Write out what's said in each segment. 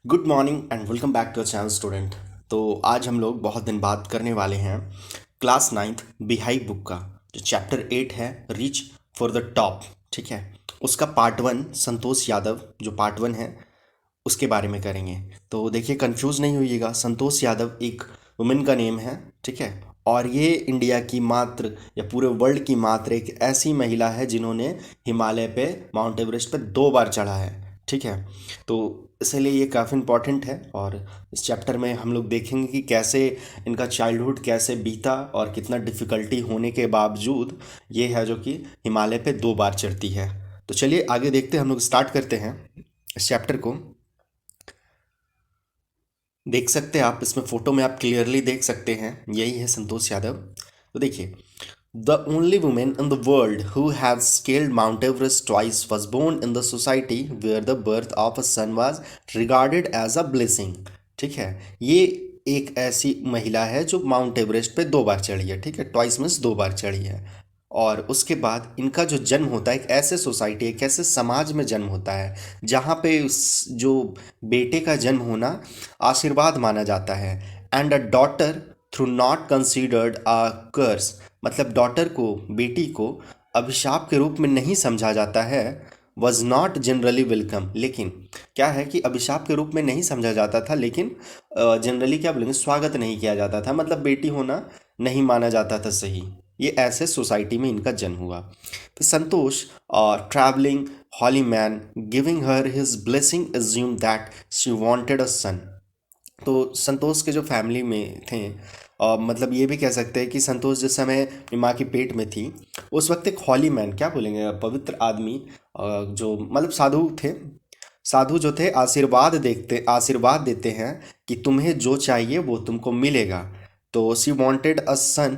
Good morning and welcome back to channel student. तो आज हम लोग बहुत दिन बाद करने वाले हैं क्लास नाइन्थ बिहाई बुक का जो चैप्टर 8 है, रीच फॉर द टॉप। ठीक है, उसका पार्ट 1 संतोष यादव जो पार्ट 1 है उसके बारे में करेंगे। तो देखिए, कंफ्यूज नहीं होइएगा, संतोष यादव एक वुमेन का नेम है। ठीक है, और ये इंडिया की मात्र या पूरे वर्ल्ड की मात्र एक ऐसी महिला है जिन्होंने हिमालय पे माउंट एवरेस्ट पे 2 बार चढ़ा है। ठीक है, तो इसलिए ये काफ़ी इम्पॉर्टेंट है और इस चैप्टर में हम लोग देखेंगे कि कैसे इनका चाइल्डहुड कैसे बीता और कितना डिफ़िकल्टी होने के बावजूद ये है जो कि हिमालय पे 2 बार चढ़ती है। तो चलिए आगे देखते हैं, हम लोग स्टार्ट करते हैं इस चैप्टर को। देख सकते हैं आप इसमें फ़ोटो में आप क्लियरली देख सकते हैं, यही है संतोष यादव। तो देखिए, the only women in the world who have scaled Mount Everest twice was born in the society where the birth of a son was regarded as a blessing. ठीक है, ये एक ऐसी महिला है जो माउंट एवरेस्ट पे 2 बार चढ़ी है। ठीक है, ट्वाइस मीन्स 2 बार चढ़ी है। और उसके बाद इनका जो जन्म होता है एक ऐसे सोसाइटी, एक ऐसे समाज में जन्म होता है जहाँ पे जो बेटे का जन्म होना आशीर्वाद माना जाता है। And a daughter through not considered a curse, मतलब डॉटर को, बेटी को अभिशाप के रूप में नहीं समझा जाता है। वॉज नॉट जनरली वेलकम, लेकिन क्या है कि अभिशाप के रूप में नहीं समझा जाता था, लेकिन जनरली क्या बोलेंगे, स्वागत नहीं किया जाता था, मतलब बेटी होना नहीं माना जाता था सही। ये ऐसे सोसाइटी में इनका जन्म हुआ। फिर Santosh travelling holy man giving her his blessing assume that she wanted a son. तो संतोष के जो फैमिली में थे, मतलब ये भी कह सकते हैं कि संतोष जिस समय माँ की पेट में थी उस वक्त एक हॉली मैन, क्या बोलेंगे, पवित्र आदमी, जो मतलब साधु थे। साधु जो थे आशीर्वाद देते हैं कि तुम्हें जो चाहिए वो तुमको मिलेगा। तो सी वांटेड अ सन,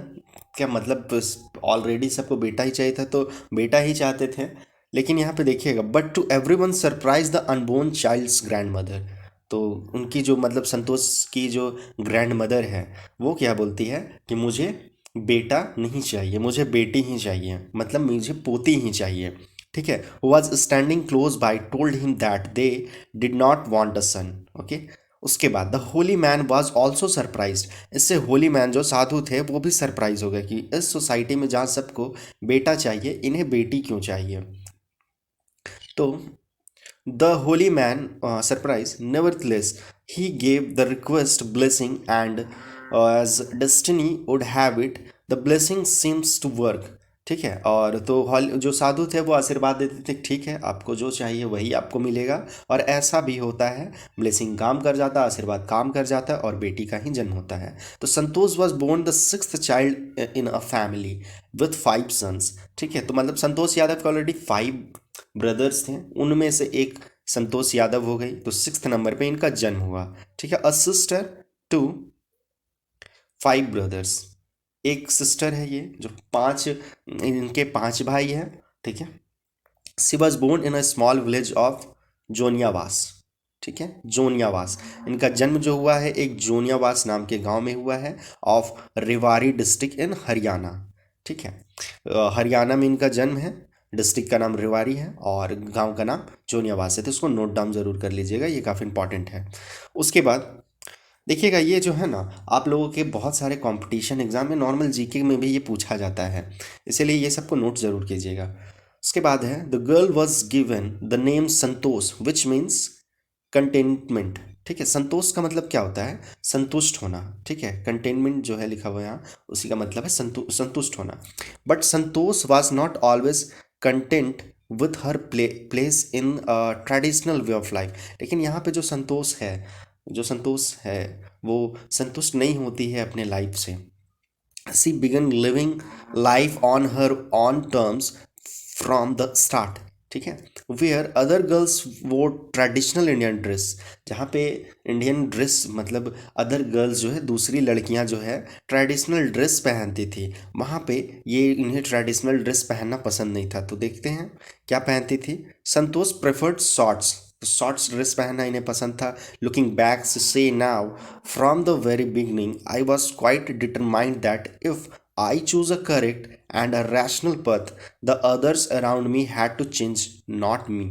क्या मतलब ऑलरेडी सबको बेटा ही चाहिए था तो बेटा ही चाहते थे। लेकिन यहाँ पे देखिएगा, but to every one surprise the unborn child's grandmother. तो उनकी जो मतलब संतोष की जो ग्रैंड मदर है वो क्या बोलती है कि मुझे बेटा नहीं चाहिए, मुझे बेटी ही चाहिए, मतलब मुझे पोती ही चाहिए। ठीक है, was standing close by told him that they did not want a son. Okay, उसके बाद the holy man was also surprise. इससे होली मैन जो साधु थे वो भी सरप्राइज हो गए कि इस सोसाइटी में जहाँ सबको बेटा चाहिए इन्हें बेटी क्यों चाहिए। तो the holy man, surprised, nevertheless, he gave the request blessing, and as destiny would have it, the blessing seems to work। ठीक है, और तो जो साधु थे वो आशीर्वाद देते थे, ठीक है आपको जो चाहिए वही आपको मिलेगा। और ऐसा भी होता है, ब्लेसिंग काम कर जाता है, आशीर्वाद काम कर जाता है और बेटी का ही जन्म होता है। तो Santosh was born the sixth child in a family with 5 sons. ठीक है, तो मतलब संतोष यादव के ऑलरेडी 5 ब्रदर्स थे, उनमें से एक संतोष यादव हो गई, तो 6th नंबर पे इनका जन्म हुआ। ठीक है, अ सिस्टर टू 5 ब्रदर्स, एक सिस्टर है ये जो 5, इनके 5 भाई हैं। ठीक है, she was born in a small village of Joniawas. ठीक है, जोनियावास, इनका जन्म जो हुआ है एक जोनियावास नाम के गांव में हुआ है, of Rewari district in Haryana. ठीक है, हरियाणा में इनका जन्म है, डिस्ट्रिक्ट का नाम रेवाड़ी है और गांव का नाम जोनियावास है। तो इसको नोट डाउन ज़रूर कर लीजिएगा, ये काफ़ी इंपॉर्टेंट है। उसके बाद देखिएगा, ये जो है ना, आप लोगों के बहुत सारे कंपटीशन एग्जाम में, नॉर्मल जीके में भी ये पूछा जाता है, इसीलिए ये सबको नोट ज़रूर कीजिएगा। उसके बाद है the girl was given the name Santosh which means containment. ठीक है, संतोष का मतलब क्या होता है, संतुष्ट होना। ठीक है, कंटेनमेंट जो है लिखा हुआ है यहाँ, उसी का मतलब है संतुष्ट होना। But Santosh was not always content with her place in traditional way of life. लेकिन यहाँ पे जो संतोष है वो संतुष्ट नहीं होती है अपने लाइफ से। She began living life on her own terms from the start. ठीक है, वेयर अदर गर्ल्स वो ट्रेडिशनल इंडियन ड्रेस, जहाँ पे इंडियन ड्रेस मतलब अदर गर्ल्स जो है, दूसरी लड़कियां जो है ट्रेडिशनल ड्रेस पहनती थी, वहाँ पे ये इन्हें ट्रेडिशनल ड्रेस पहनना पसंद नहीं था। तो देखते हैं क्या पहनती थी। संतोष प्रेफर्ड शॉर्ट्स, शॉर्ट्स ड्रेस पहनना इन्हें पसंद था। लुकिंग बैक से now from the very beginning I was quite determined that if I choose a correct and a rational path. The others around me had to change, not me.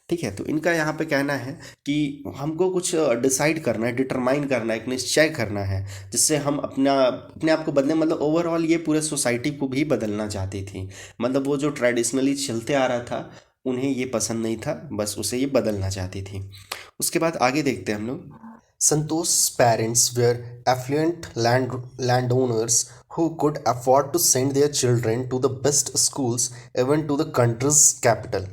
ठीक है, तो इनका यहाँ पे कहना है कि हमको कुछ डिसाइड करना है, डिटरमाइन करना है, एक निश्चय करना है जिससे हम अपने आप को बदलें। मतलब ओवरऑल ये पूरे सोसाइटी को भी बदलना चाहती थी। मतलब वो जो ट्रेडिशनली चलते आ रहा था उन्हें ये पसंद नहीं था, बस उसे ये बदलना चाहती थी। उसके बाद आगे देखते हैं हम लोग। Santosh's parents were affluent landowners who could afford to send their children to the best schools, even to the country's capital,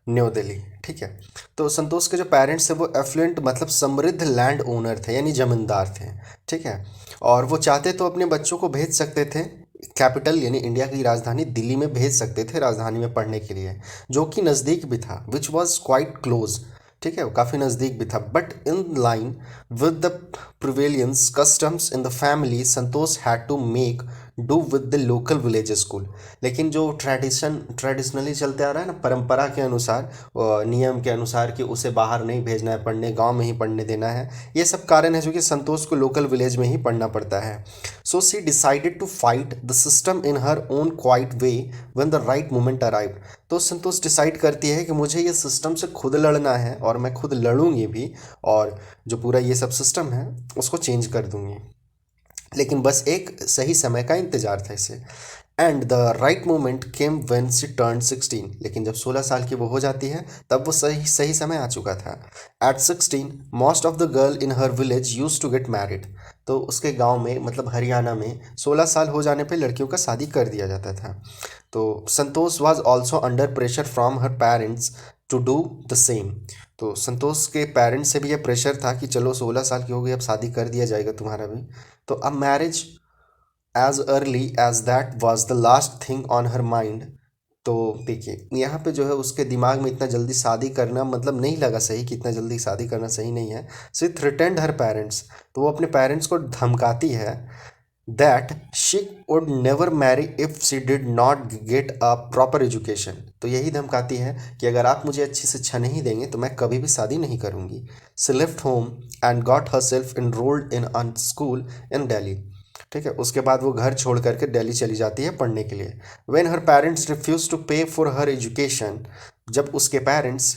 new Delhi. ठीक है, तो संतोष के जो पेरेंट्स थे वो एफ्लुएंट मतलब समृद्ध लैंड ओनर थे, यानी जमींदार थे। ठीक है, और वो चाहते तो अपने बच्चों को भेज सकते थे कैपिटल यानी इंडिया की राजधानी दिल्ली में भेज सकते थे, राजधानी में पढ़ने के लिए, जो कि नज़दीक भी था, विच वॉज क्वाइट क्लोज। ठीक है, वो काफ़ी नज़दीक भी था। But in line with the prevalent customs in the family, Santosh had to make do with the local village school. लेकिन जो ट्रेडिशनली चलते आ रहा है ना, परंपरा के अनुसार, नियम के अनुसार कि उसे बाहर नहीं भेजना है पढ़ने, गांव में ही पढ़ने देना है, ये सब कारण है जो कि संतोष को लोकल विलेज में ही पढ़ना पड़ता है। So she decided to fight the system in her own quiet way when the right moment arrived. तो संतोष डिसाइड करती है कि मुझे ये सिस्टम से खुद लड़ना है और मैं खुद लड़ूंगी भी, और जो पूरा ये सब सिस्टम है उसको चेंज कर दूंगी। लेकिन बस एक सही समय का इंतजार था इसे। And the right moment came when she turn 16। लेकिन जब 16 साल की वो हो जाती है तब वो सही सही समय आ चुका था। At 16 most of the girl in her village use to get married. तो उसके गांव में मतलब हरियाणा में 16 साल हो जाने पे लड़कियों का शादी कर दिया जाता था। तो Santosh was also under pressure from her parents to do the same. तो संतोष के पेरेंट्स से भी ये प्रेशर था कि चलो 16 साल की हो गई, अब शादी कर दिया जाएगा तुम्हारा भी। तो अब marriage age early age that was the last thing on her mind. तो देखिए यहाँ पे जो है उसके दिमाग में इतना जल्दी शादी करना मतलब नहीं लगा सही, कि इतना जल्दी शादी करना सही नहीं है। She threatened her parents. तो वो अपने पेरेंट्स को धमकाती है that she would never marry if she did not get a proper education. तो यही धमकाती है कि अगर आप मुझे अच्छी शिक्षा नहीं देंगे तो मैं कभी भी शादी नहीं करूँगी। She left home and got her self enrolled in a school इन दिल्ली। ठीक है, उसके बाद वो घर छोड़ करके दिल्ली चली जाती है पढ़ने के लिए। When her parents refuse to pay for her education. जब उसके पेरेंट्स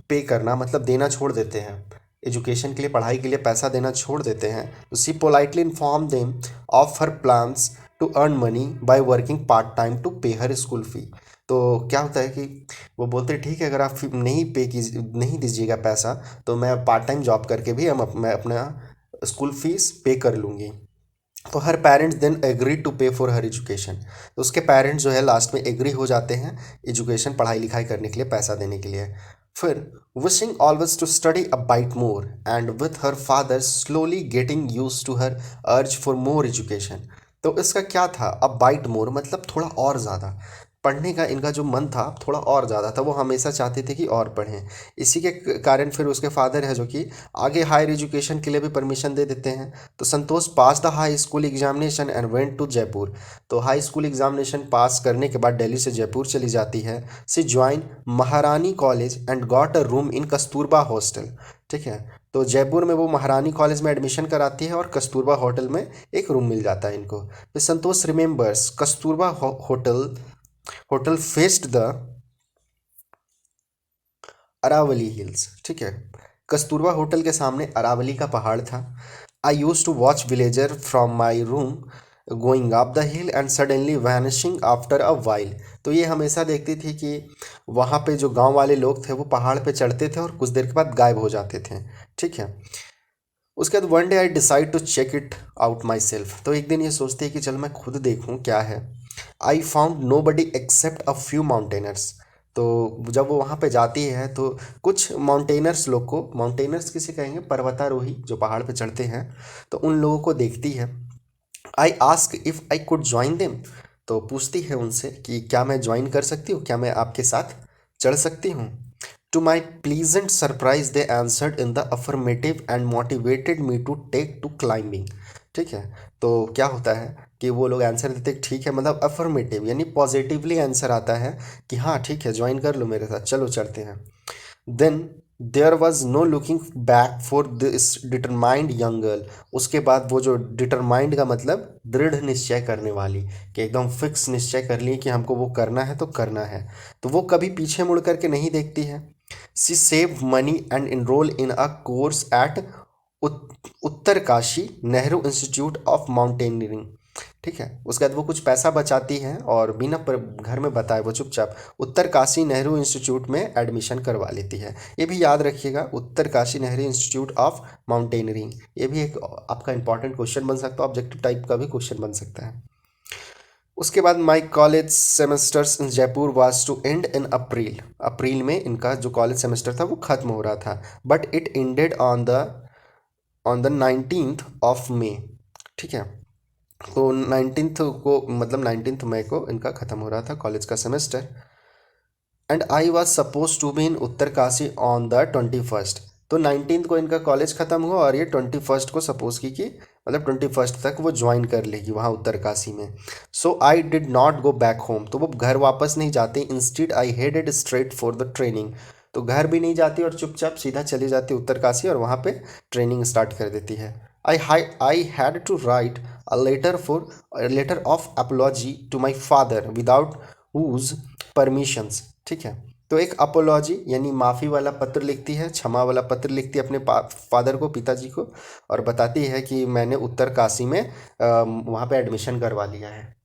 पे करना मतलब देना छोड़ देते हैं, एजुकेशन के लिए, पढ़ाई के लिए पैसा देना छोड़ देते हैं, तो she politely inform them of her plans to earn money by working part time to pay her school fee. तो क्या होता है कि वो बोलते हैं ठीक है, अगर आप नहीं दीजिएगा पैसा तो मैं पार्ट टाइम जॉब करके भी मैं अपना स्कूल फीस पे कर लूँगी। तो हर parents then agree to pay for her education. तो उसके पेरेंट्स जो है लास्ट में एग्री हो जाते हैं एजुकेशन, पढ़ाई लिखाई करने के लिए, पैसा देने के लिए। फिर wishing always to study a bite more and with her father slowly getting use to her urge for more education. तो इसका क्या था, अ बाइट मोर मतलब थोड़ा और ज़्यादा पढ़ने का इनका जो मन था थोड़ा और ज़्यादा था, वो हमेशा चाहते थे कि और पढ़ें। इसी के कारण फिर उसके फादर है जो कि आगे हायर एजुकेशन के लिए भी परमिशन दे देते हैं। तो Santosh pass the high school examination and went to Jaipur. तो हाई स्कूल एग्जामिनेशन पास करने के बाद दिल्ली से जयपुर चली जाती है। सी ज्वाइन महारानी college and got a room in Kasturba hostel. ठीक है, तो जयपुर में वो महारानी कॉलेज में एडमिशन कराती है और कस्तूरबा होटल में एक रूम मिल जाता है इनको। फिर Santosh remembers Kasturba hotel faced the Aravalli hills. ठीक है, कस्तूरबा होटल के सामने अरावली का पहाड़ था। I use to watch villager from my room going up the hill and suddenly vanishing after a while. तो ये हमेशा देखती थी कि वहाँ पे जो गांव वाले लोग थे वो पहाड़ पे चढ़ते थे और कुछ देर के बाद गायब हो जाते थे। ठीक है, उसके बाद one day I decide to check it out myself. तो एक दिन ये सोचती है कि चल मैं खुद देखूँ क्या है। I found nobody except a few mountaineers. तो जब वो वहाँ पे जाती है तो कुछ माउंटेनर्स लोग को, माउंटेनर्स किसे कहेंगे, पर्वतारोही जो पहाड़ पे चढ़ते हैं, तो उन लोगों को देखती है। I ask if I could join them. तो पूछती है उनसे कि क्या मैं ज्वाइन कर सकती हूँ, क्या मैं आपके साथ चढ़ सकती हूँ। To my pleasant surprise they answered in the affirmative and motivated me to take to climbing. ठीक है, तो क्या होता है कि वो लोग आंसर देते हैं ठीक है, मतलब अफर्मेटिव यानी पॉजिटिवली आंसर आता है कि हाँ ठीक है ज्वाइन कर लो मेरे साथ, चलो चढ़ते हैं। Then there was no looking back for this determined young girl. उसके बाद वो जो डिटरमाइंड का मतलब दृढ़ निश्चय करने वाली, कि एकदम फिक्स निश्चय कर ली कि हमको वो करना है तो करना है, तो वो कभी पीछे मुड़ करके नहीं देखती है। She save money and enrol in a course at Uttarkashi Nehru Institute of Mountaineering. ठीक है, उसके बाद वो कुछ पैसा बचाती है और बिना घर में बताए वो चुपचाप उत्तरकाशी नेहरू इंस्टीट्यूट में एडमिशन करवा लेती है। ये भी याद रखिएगा, Uttarkashi Nehru Institute of mountaineering, ये भी एक आपका इंपॉर्टेंट क्वेश्चन बन सकता है, ऑब्जेक्टिव टाइप का भी क्वेश्चन बन सकता है। उसके बाद my college semesters in Jaipur was to end in April. अप्रैल में इनका जो कॉलेज सेमेस्टर था वो खत्म हो रहा था, but it ended on the 19 ठीक है, तो 19 को मतलब 19 मई को इनका ख़त्म हो रहा था कॉलेज का semester. And I was suppose to be in Uttarkashi on the 21। तो 19 को इनका कॉलेज ख़त्म हुआ और ये 21 को सपोज की कि मतलब 21 तक वो ज्वाइन कर लेगी वहाँ उत्तरकाशी में। So I did not go back home, तो वो घर वापस नहीं जाती, instead I headed straight for the training. तो घर भी नहीं जाती और चुपचाप सीधा चली जाती उत्तरकाशी और वहाँ पे ट्रेनिंग स्टार्ट कर देती है। I had to write a letter of apology to my father without whose permissions। ठीक है, तो एक अपोलॉजी यानी माफ़ी वाला पत्र लिखती है, क्षमा वाला पत्र लिखती है अपने फादर को, पिताजी को, और बताती है कि मैंने उत्तरकाशी में वहाँ पे एडमिशन करवा लिया है।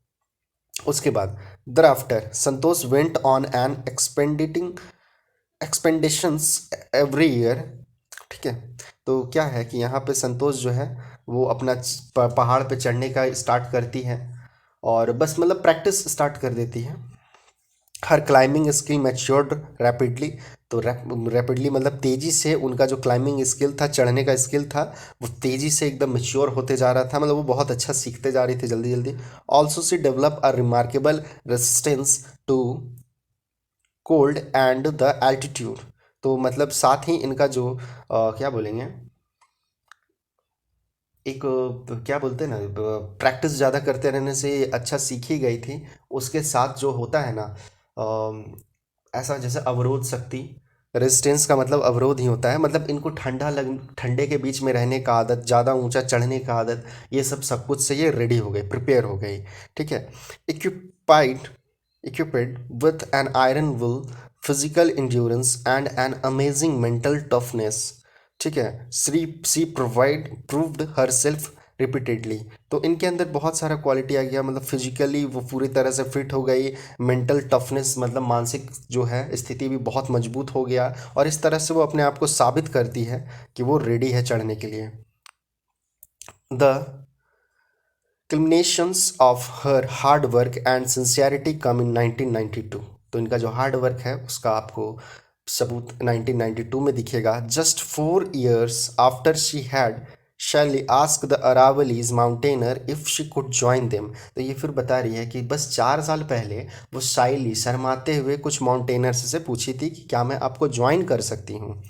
उसके बाद thereafter Santosh went on an expeditions every year. ठीक है, तो क्या है कि यहाँ पे संतोष जो है वो अपना पहाड़ पे चढ़ने का स्टार्ट करती है और बस मतलब प्रैक्टिस स्टार्ट कर देती है। हर क्लाइंबिंग स्किल मैच्योर्ड रैपिडली, तो रैपिडली मतलब तेज़ी से उनका जो क्लाइंबिंग स्किल था, चढ़ने का स्किल था, वो तेज़ी से एकदम मैच्योर होते जा रहा था, मतलब वो बहुत अच्छा सीखते जा रही थी जल्दी जल्दी। Also she develop a remarkable resistance to cold and the altitude. तो मतलब साथ ही इनका जो क्या बोलेंगे, एक क्या बोलते हैं ना, प्रैक्टिस ज़्यादा करते रहने से अच्छा सीख ही गई थी। उसके साथ जो होता है ना ऐसा जैसे अवरोध शक्ति, रेजिस्टेंस का मतलब अवरोध ही होता है, मतलब इनको ठंडे के बीच में रहने का आदत, ज़्यादा ऊंचा चढ़ने का आदत, ये सब कुछ से ये रेडी हो गई, प्रिपेयर हो गई। ठीक है, equipped equipped with an iron will, physical endurance and an amazing mental toughness। ठीक है, सी प्रूव्ड हर सेल्फ रिपीटेडली। तो इनके अंदर बहुत सारा क्वालिटी आ गया, मतलब फिजिकली वो पूरी तरह से फिट हो गई, मेंटल टफनेस मतलब मानसिक जो है स्थिति भी बहुत मजबूत हो गया, और इस तरह से वो अपने आप को साबित करती है कि वो रेडी है चढ़ने के लिए। The culminations of her hard work and sincerity come in 1992। तो इनका जो हार्ड वर्क है उसका आपको सबूत 1992 में दिखेगा। Just 4 years after she had shyly ask the Aravallis mountaineer if she could join them. तो ये फिर बता रही है कि बस 4 साल पहले वो शाइली शर्माते हुए कुछ माउंटेनर्स से पूछी थी कि क्या मैं आपको ज्वाइन कर सकती हूँ।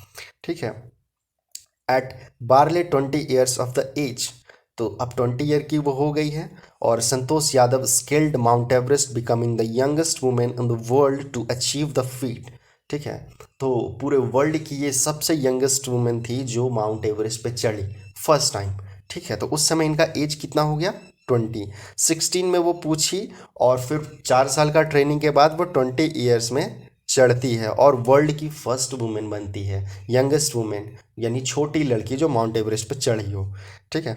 ठीक है, at barely 20 years of the age, तो अब 20 ईयर की वो हो गई है। और Santosh Yadav scaled Mount Everest becoming the youngest women in the world to achieve the feat. ठीक है, तो पूरे वर्ल्ड की ये सबसे यंगेस्ट वुमेन थी जो माउंट एवरेस्ट पे चढ़ी फर्स्ट टाइम। ठीक है, तो उस समय इनका एज कितना हो गया, 2016 में वो पूछी, और फिर 4 साल का ट्रेनिंग के बाद वो 20 ईयर्स में चढ़ती है और वर्ल्ड की फर्स्ट वुमेन बनती है, यंगेस्ट वुमेन यानी छोटी लड़की जो माउंट एवरेस्ट पे चढ़ी हो। ठीक है,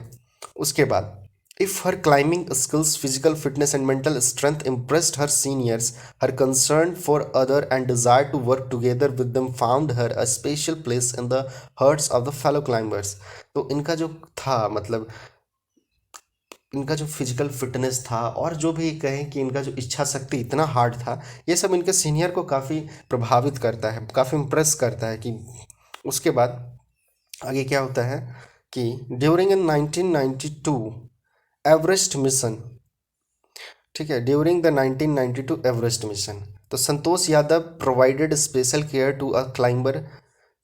उसके बाद if her climbing skills, physical fitness and mental strength impressed her seniors, her concern for other and desire to work together with them found her a special place in the hearts of the fellow climbers. तो इनका जो था मतलब इनका जो physical fitness था और जो भी कहें कि इनका जो इच्छा शक्ति इतना हार्ड था, ये सब इनके सीनियर को काफ़ी प्रभावित करता है, काफ़ी इम्प्रेस करता है। कि उसके बाद आगे क्या होता है कि ड्यूरिंग इन 1992 एवरेस्ट मिशन। ठीक है, ड्यूरिंग द 1992 एवरेस्ट मिशन, तो Santosh Yadav provided special care to a climber.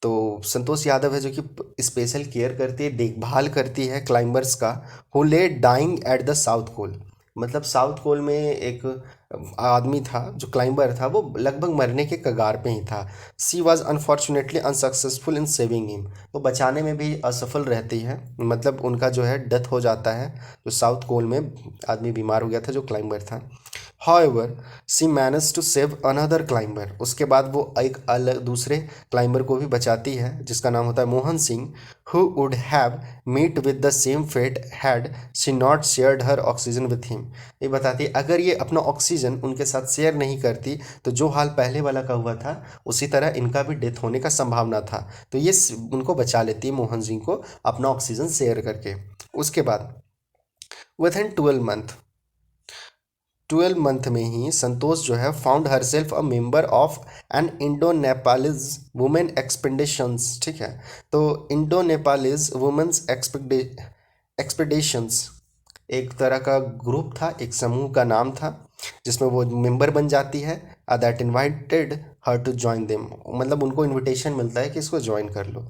तो संतोष यादव है जो कि स्पेशल केयर करती है, देखभाल करती है क्लाइंबर्स का, who lay dying at the South Pole. मतलब साउथ पोल में एक आदमी था जो क्लाइंबर था, वो लगभग मरने के कगार पे ही था। She was unfortunately unsuccessful in saving him, तो बचाने में भी असफल रहती है, मतलब उनका जो है डेथ हो जाता है। जो साउथ पोल में आदमी बीमार हो गया था जो क्लाइंबर था। However, she managed to save another climber. उसके बाद वो एक अलग दूसरे क्लाइंबर को भी बचाती है जिसका नाम होता है Mohan Singh, who would have meet with the same fate had she not shared her oxygen with him. ये बताती है अगर ये अपना ऑक्सीजन उनके साथ शेयर नहीं करती तो जो हाल पहले वाला का हुआ था उसी तरह इनका भी डेथ होने का संभावना था। तो ये उनको बचा लेती है मोहन सिंह को अपना ऑक्सीजन शेयर करके। उसके बाद विद इन 12 मंथ में ही संतोष जो है found herself a member of N Indo Nepalese women expeditions. ठीक है, तो इंडो नेपालीज वुमेन्स एक्सपेडिशंस एक तरह का ग्रुप था, एक समूह का नाम था जिसमें वो मेंबर बन जाती है। That invited her to join them, मतलब उनको इनविटेशन मिलता है कि इसको ज्वाइन कर लो।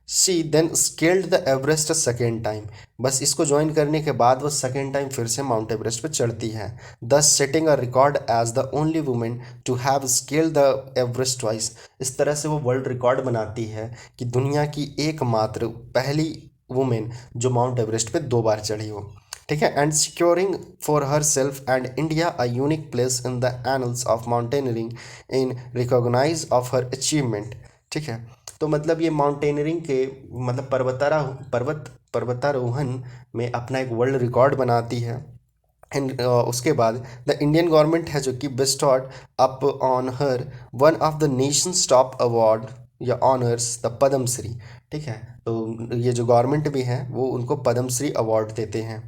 She then scaled the Everest a second time, बस इसको ज्वाइन करने के बाद वो सेकेंड टाइम फिर से माउंट एवरेस्ट पे चढ़ती है, thus setting a record as the only women to have scaled the Everest twice. इस तरह से वो वर्ल्ड रिकॉर्ड बनाती है कि दुनिया की एकमात्र पहली वुमेन जो माउंट एवरेस्ट पे 2 बार चढ़ी हो। ठीक है, and securing for herself and India a unique place in the annals of mountaineering in recognise of her achievement. ठीक है, तो मतलब ये माउंटेनियरिंग के मतलब पर्वतारोहण में अपना एक वर्ल्ड रिकॉर्ड बनाती है। एंड उसके बाद द इंडियन गवर्नमेंट है जो कि bestowed upon her one of the nation's top award या ऑनर्स द पद्म श्री। ठीक है, तो ये जो गवर्नमेंट भी है वो उनको पद्म श्री अवार्ड देते हैं।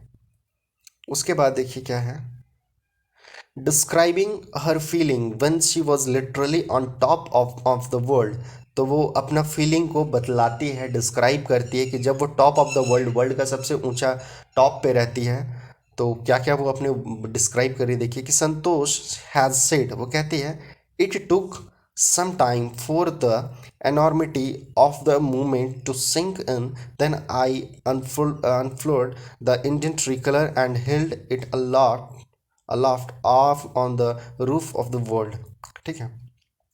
उसके बाद देखिए क्या है, describing her feeling when she was literally on top of the world. तो वो अपना फीलिंग को बतलाती है, डिस्क्राइब करती है कि जब वो top of the world, world का सबसे ऊंचा टॉप पे रहती है तो क्या क्या वो अपने डिस्क्राइब कर रही है। देखिए कि संतोष हैज़ सेड, वो कहती है it took some time for the enormity of the movement to sink in. Then I unfurled the Indian tricolor and held it aloft off on the roof of the world. ठीक है,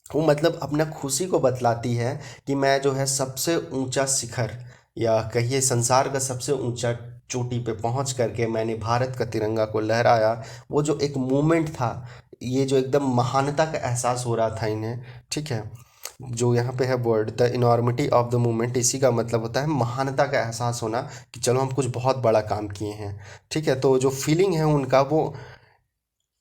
वो मतलब अपना खुशी को बतलाती है कि मैं जो है सबसे ऊंचा शिखर या कहिए संसार का सबसे ऊंचा चोटी पे पहुंच करके मैंने भारत का तिरंगा को लहराया। वो जो एक मोमेंट था, ये जो एकदम महानता का एहसास हो रहा था इन्हें। ठीक है, जो यहाँ पे है word the enormity of the moment, इसी का मतलब होता है महानता का एहसास होना कि चलो हम कुछ बहुत बड़ा काम किए हैं। ठीक है, तो जो फीलिंग है उनका, वो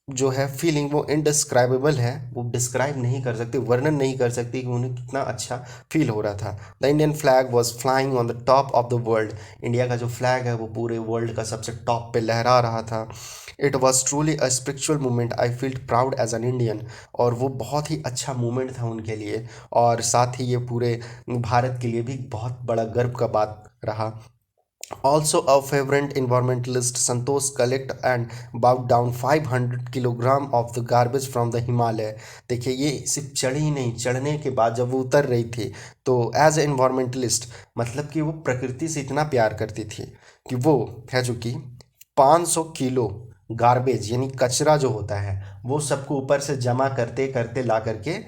जो है फीलिंग वो इनडिस्क्राइबेबल है, वो डिस्क्राइब नहीं कर सकती, वर्णन नहीं कर सकती कि उन्हें कितना अच्छा फील हो रहा था। The Indian flag was flying on the top of the world, India का जो फ्लैग है वो पूरे वर्ल्ड का सबसे टॉप पे लहरा रहा था। It was truly a spiritual moment, I felt proud as an Indian, और वो बहुत ही अच्छा मोमेंट था उनके लिए, और साथ ही ये पूरे भारत के लिए भी बहुत बड़ा गर्व का बात रहा। Also a fervent environmentalist, Santosh collect and bowed down 500 kilogram of the garbage from the Himalaya। देखिए ये सिर्फ चढ़ी ही नहीं, चढ़ने के बाद जब वो उतर रही थी तो एज ए इन्वायरमेंटलिस्ट, मतलब कि वो प्रकृति से इतना प्यार करती थी कि वो है जो कि 500 किलो गार्बेज यानी कचरा जो होता है वो सबको ऊपर से जमा करते करते ला करके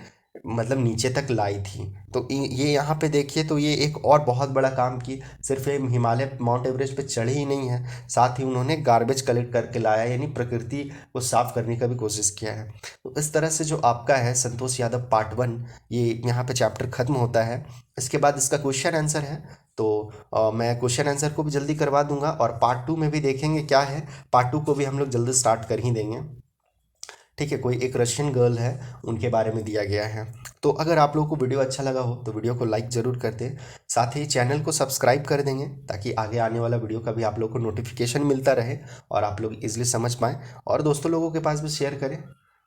मतलब नीचे तक लाई थी। तो ये यहाँ पे देखिए, तो ये एक और बहुत बड़ा काम की, सिर्फ ये हिमालय माउंट एवरेस्ट पे चढ़े ही नहीं है, साथ ही उन्होंने गार्बेज कलेक्ट करके लाया, यानी प्रकृति को साफ करने का भी कोशिश किया है। तो इस तरह से जो आपका है संतोष यादव पार्ट 1, ये यहाँ पे चैप्टर खत्म होता है। इसके बाद इसका क्वेश्चन आंसर है, तो मैं क्वेश्चन आंसर को भी जल्दी करवा दूंगा, और पार्ट 2 में भी देखेंगे क्या है। पार्ट 2 को भी हम लोग जल्दी स्टार्ट कर ही देंगे। ठीक है, कोई एक रशियन गर्ल है, उनके बारे में दिया गया है। तो अगर आप लोगों को वीडियो अच्छा लगा हो तो वीडियो को लाइक ज़रूर कर दें, साथ ही चैनल को सब्सक्राइब कर देंगे ताकि आगे आने वाला वीडियो का भी आप लोगों को नोटिफिकेशन मिलता रहे और आप लोग इजीली समझ पाएँ, और दोस्तों लोगों के पास भी शेयर करें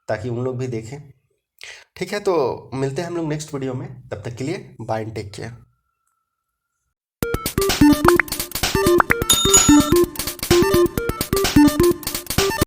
ताकि उन लोग भी देखें। ठीक है, तो मिलते हैं हम लोग नेक्स्ट वीडियो में, तब तक के लिए बाय एंड टेक केयर।